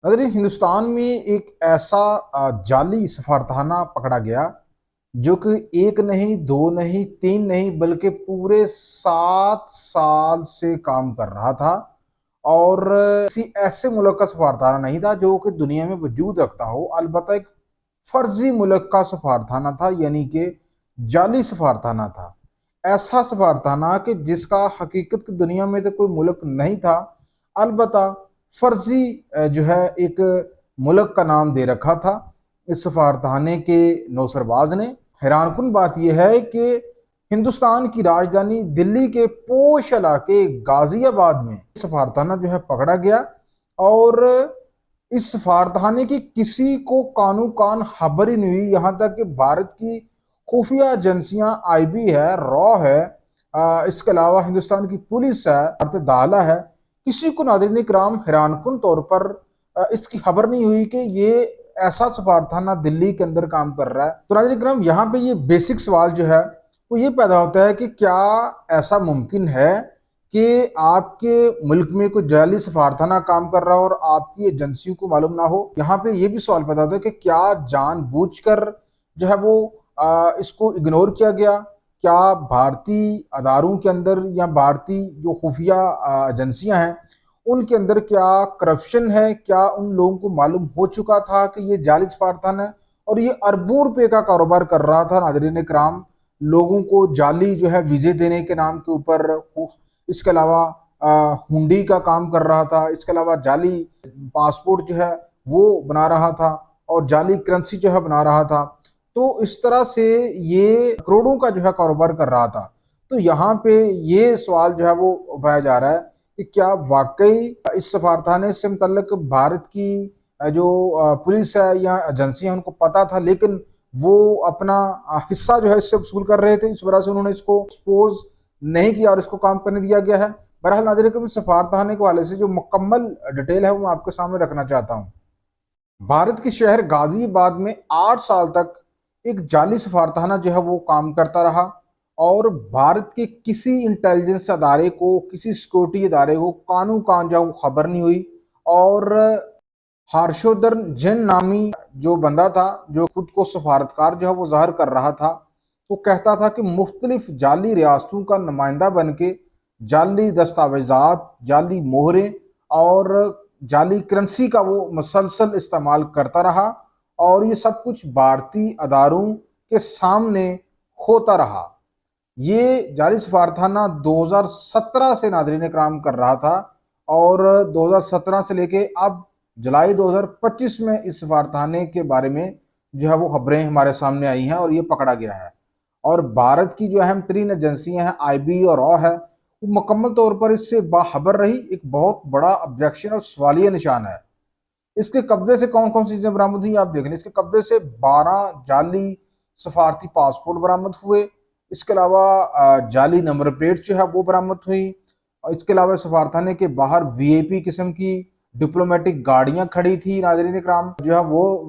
अगर हिंदुस्तान में एक ऐसा जाली सफारतखाना पकड़ा गया जो कि एक नहीं, दो नहीं, तीन नहीं, बल्कि पूरे 7 साल से काम कर रहा था। और किसी ऐसे मुल्क का सफारतखाना नहीं था जो कि दुनिया में वजूद रखता हो, अलबत्ता एक फर्जी मुल्क का सफारतखाना था, यानी कि जाली सफारतखाना था। ऐसा सफारतखाना कि जिसका हकीकत की दुनिया में तो कोई मुल्क नहीं था, अलबत्ता फर्जी जो है एक मुल्क का नाम दे रखा था इस सफारतखाने के नौसरबाज ने। हैरानकुन बात यह है कि हिंदुस्तान की राजधानी दिल्ली के पोश इलाके गाजियाबाद में सफारतखाना जो है पकड़ा गया। और इस सफारतखाने की किसी को कानू कान खबर ही नहीं हुई, यहाँ तक कि भारत की खुफिया एजेंसियां आईबी है, रॉ है, इसके अलावा हिंदुस्तान की पुलिस है, भारत दाला है, किसी को नादरीन इकराम हैरानकुन तौर पर इसकी खबर नहीं हुई कि ये ऐसा सफारतखाना दिल्ली के अंदर काम कर रहा है। तो नादरीन इकराम, यहाँ पे ये बेसिक सवाल जो है वो ये पैदा होता है कि क्या ऐसा मुमकिन है कि आपके मुल्क में कोई जाली सफारतखाना काम कर रहा हो और आपकी एजेंसियों को मालूम ना हो। यहाँ पे ये भी सवाल पैदा होता है कि क्या जानबूझकर जो है वो इसको इग्नोर किया गया। क्या भारतीय अदारों के अंदर या भारतीय जो खुफिया एजेंसियां हैं उनके अंदर क्या करप्शन है? क्या उन लोगों को मालूम हो चुका था कि ये जाली सफारतखाना है और ये अरबों रुपए का कारोबार कर रहा था नाजरीन कराम, लोगों को जाली जो है वीजे देने के नाम के ऊपर। इसके अलावा हुंडी का काम कर रहा था, इसके अलावा जाली पासपोर्ट जो है वो बना रहा था और जाली करेंसी जो है बना रहा था। तो इस तरह से ये करोड़ों का जो है कारोबार कर रहा था। तो यहाँ पे ये सवाल जो है वो उठाया जा रहा है कि क्या वाकई इस सफारतखाने से मुतल्लिक भारत की जो पुलिस है या एजेंसियां उनको पता था, लेकिन वो अपना हिस्सा जो है इससे वसूल कर रहे थे, इस वजह से उन्होंने इसको एक्सपोज नहीं किया और इसको काम करने दिया गया है। बहरहाल नाज़रीन कभी सफारतखाने के हवाले से जो मुकम्मल डिटेल है वो मैं आपके सामने रखना चाहता हूँ। भारत के शहर गाजियाबाद में 8 साल तक एक जाली सफारतखाना जो है वो काम करता रहा और भारत के किसी इंटेलिजेंस अदारे को, किसी सिक्योरिटी अदारे को कानू कान जो खबर नहीं हुई। और हर्षोधन जैन नामी जो बंदा था, जो खुद को सफारतकार जो है वो जाहिर कर रहा था, वो कहता था कि मुख्तलिफ जाली रियासतों का नुमाइंदा बन के जाली दस्तावेजात, जाली मोहरें और जाली करेंसी का वो मुसलसल इस्तेमाल करता रहा और ये सब कुछ भारतीय अदारों के सामने होता रहा। ये जाली सफारतखाना 2017 से नाजरीन कराम कर रहा था और 2017 से लेके अब जुलाई 2025 में इस सफारतखाने के बारे में जो है वो खबरें हमारे सामने आई हैं और ये पकड़ा गया है। और भारत की जो अहम तरीन एजेंसियां हैं आईबी और रॉ है, वो मुकम्मल तौर पर इससे बाखबर रही। एक बहुत बड़ा ऑब्जेक्शन और सवालिया निशान है। इसके कब्जे से कौन कौन सी चीजें बरामद हुई आप देख लें। इसके कब्जे से 12 जाली सफारती पासपोर्ट बरामद हुए। इसके अलावा जाली नंबर प्लेट जो है वो बरामद हुई। और इसके अलावा सफारतखाने के बाहर वीआईपी किस्म की डिप्लोमेटिक गाड़ियां खड़ी थी नाजरीन कराम, जो है वो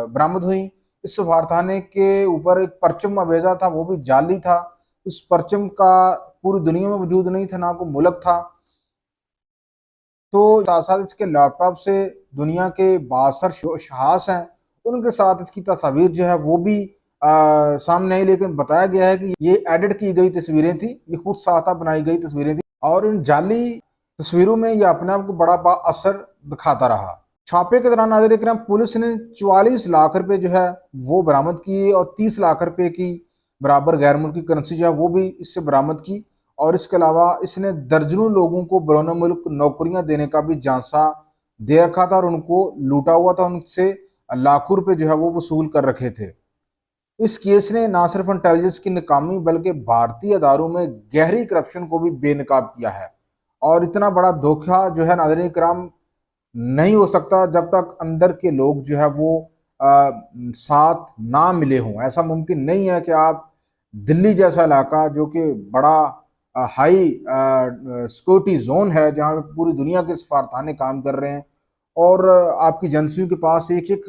बरामद हुई। इस सफारतखाने के ऊपर एक परचम अवेजा था, वो भी जाली था। उस परचम का पूरी दुनिया में वजूद नहीं था, ना कोई मुल्क था। तो साथ साथ इसके लैपटॉप से दुनिया के बासर शहास हैं उनके साथ इसकी तस्वीर जो है वो भी सामने आई, लेकिन बताया गया है कि ये एडिट की गई तस्वीरें थी, ये खुद साथा बनाई गई तस्वीरें थी और इन जाली तस्वीरों में ये अपने आप को बड़ा असर दिखाता रहा। छापे के दौरान नाज़रीन इकराम, पुलिस ने 44 लाख रुपए जो है वो बरामद किए और 30 लाख रुपए की बराबर गैर मुल्की करेंसी जो है वो भी इससे बरामद की। और इसके अलावा इसने दर्जनों लोगों को बैरून मुल्क नौकरियां देने का भी झांसा दे रखा था और उनको लूटा हुआ था, उनसे लाखों रुपए जो है वो वसूल कर रखे थे। इस केस ने ना सिर्फ इंटेलिजेंस की नाकामी बल्कि भारतीय अदारों में गहरी करप्शन को भी बेनकाब किया है। और इतना बड़ा धोखा जो है नाज़रीन कराम नहीं हो सकता जब तक अंदर के लोग जो है वो साथ ना मिले हों। ऐसा मुमकिन नहीं है कि आप दिल्ली जैसा इलाका जो कि बड़ा हाई सिक्योरिटी जोन है, जहाँ पे पूरी दुनिया के सफारतखाने काम कर रहे हैं और आपकी एजेंसियों के पास एक एक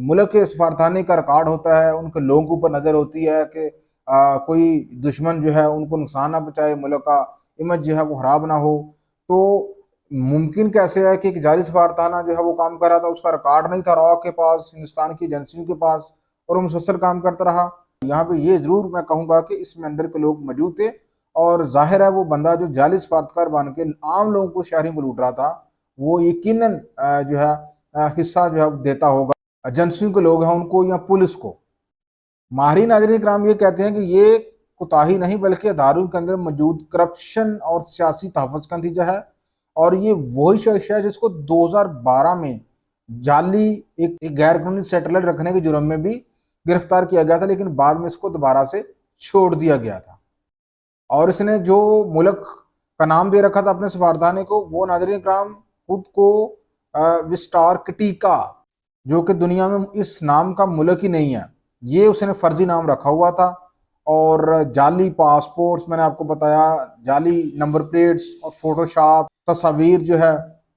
मुल्क के सफारतखाने का रिकॉर्ड होता है, उनके लोगों के ऊपर नज़र होती है कि कोई दुश्मन जो है उनको नुकसान ना पहुँचाए, मुल्क का इमेज जो है वो खराब ना हो। तो मुमकिन कैसे है कि एक जाली सफारताना जो है वो काम कर रहा था, उसका रिकॉर्ड नहीं था रॉ के पास, हिंदुस्तान की एजेंसियों के पास, और वो मुसलसल काम करता रहा। यहाँ पे ये जरूर मैं कहूँगा कि इसमें अंदर के लोग मौजूद थे, और जाहिर है वो बंदा जो जाली सफारतकार बन के आम लोगों को शहरी में लूट रहा था, वो यकीनन जो है हिस्सा जो है देता होगा एजेंसियों के लोग हैं उनको या पुलिस को। माहिरीन नाज़रीन इकराम ये कहते हैं कि ये कोताही नहीं बल्कि अदारों के अंदर मौजूद करप्शन और सियासी तहफ़्फ़ुज़ का नतीजा है। और ये वही शख्स है जिसको 2012 में जाली एक गैर कानूनी सेटलर रखने के जुर्म में भी गिरफ्तार किया गया था, लेकिन बाद में इसको दोबारा से छोड़ दिया गया था। और इसने जो मुल्क का नाम दे रखा था अपने सफारतखाने को, वो नाज़रीन इकराम खुद को विस्टार कटीका, जो कि दुनिया में इस नाम का मुल्क ही नहीं है, ये उसने फर्जी नाम रखा हुआ था। और जाली पासपोर्ट्स मैंने आपको बताया, जाली नंबर प्लेट्स और फोटोशॉप तस्वीर जो है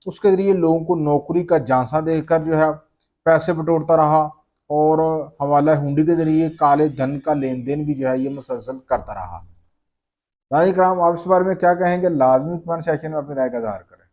उसके जरिए लोगों को नौकरी का झांसा देकर जो है पैसे बटोरता रहा, और हवाला हुंडी के जरिए काले धन का लेन देन भी जो है ये मुसलसल करता रहा। नाज़रीन किराम, आप इस बारे में क्या कहेंगे? लाजमी कमेंट सेक्शन में अपनी राय का इज़हार करें।